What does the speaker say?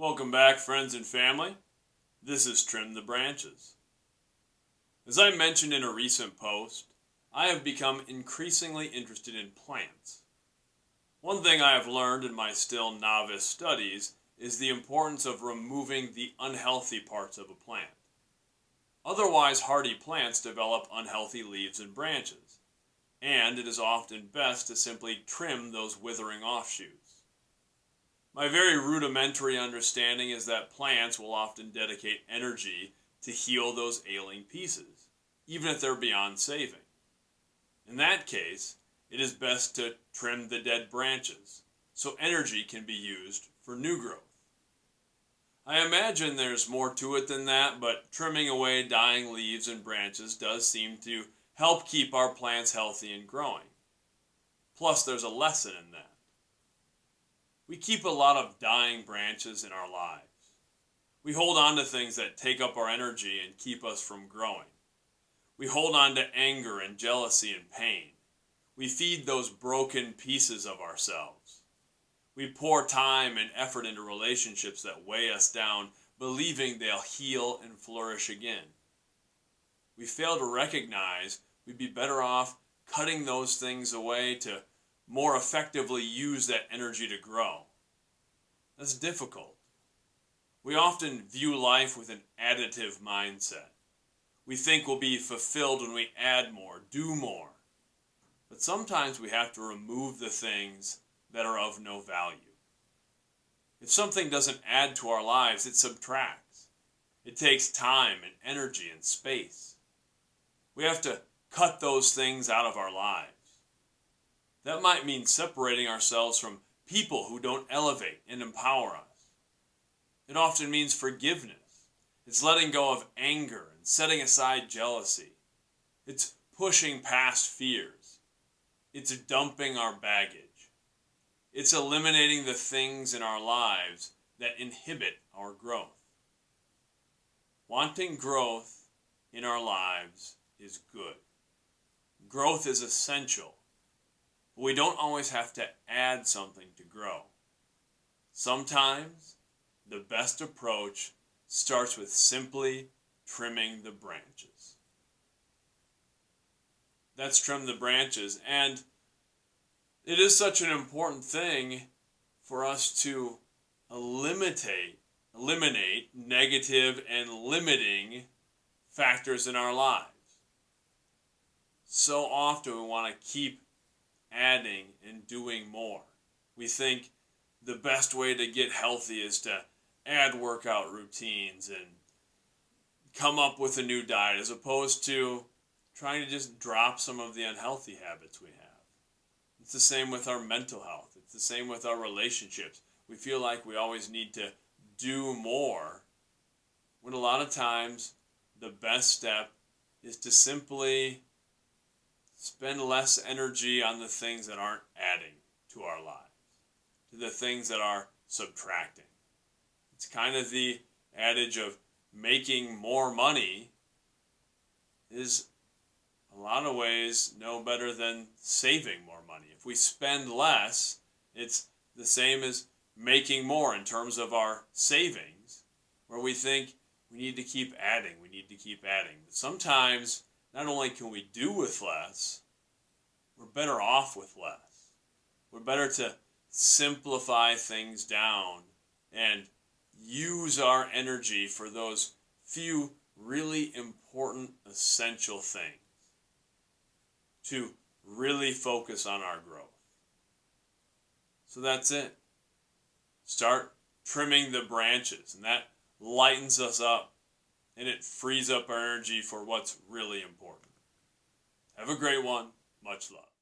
Welcome back, friends and family. This is Trim the Branches. As I mentioned in a recent post, I have become increasingly interested in plants. One thing I have learned in my still novice studies is the importance of removing the unhealthy parts of a plant. Otherwise, hardy plants develop unhealthy leaves and branches, and it is often best to simply trim those withering offshoots. My very rudimentary understanding is that plants will often dedicate energy to heal those ailing pieces, even if they're beyond saving. In that case, it is best to trim the dead branches, so energy can be used for new growth. I imagine there's more to it than that, but trimming away dying leaves and branches does seem to help keep our plants healthy and growing. Plus, there's a lesson in that. We keep a lot of dying branches in our lives. We hold on to things that take up our energy and keep us from growing. We hold on to anger and jealousy and pain. We feed those broken pieces of ourselves. We pour time and effort into relationships that weigh us down, believing they'll heal and flourish again. We fail to recognize we'd be better off cutting those things away to more effectively use that energy to grow. That's difficult. We often view life with an additive mindset. We think we'll be fulfilled when we add more, do more. But sometimes we have to remove the things that are of no value. If something doesn't add to our lives, it subtracts. It takes time and energy and space. We have to cut those things out of our lives. That might mean separating ourselves from people who don't elevate and empower us. It often means forgiveness. It's letting go of anger and setting aside jealousy. It's pushing past fears. It's dumping our baggage. It's eliminating the things in our lives that inhibit our growth. Wanting growth in our lives is good. Growth is essential. But we don't always have to add something to grow. Sometimes the best approach starts with simply trimming the branches. That's trim the branches, and it is such an important thing for us to eliminate negative and limiting factors in our lives. So often we want to keep adding and doing more. We think the best way to get healthy is to add workout routines and come up with a new diet as opposed to trying to just drop some of the unhealthy habits we have. It's the same with our mental health. It's the same with our relationships. We feel like we always need to do more when a lot of times the best step is to simply spend less energy on the things that aren't adding to our lives, to the things that are subtracting. It's kind of the adage of making more money is a lot of ways no better than saving more money. If we spend less, it's the same as making more in terms of our savings, where we think we need to keep adding, But sometimes not only can we do with less, we're better off with less. We're better to simplify things down and use our energy for those few really important, essential things to really focus on our growth. So that's it. Start trimming the branches, and that lightens us up, and it frees up our energy for what's really important. Have a great one. Much love.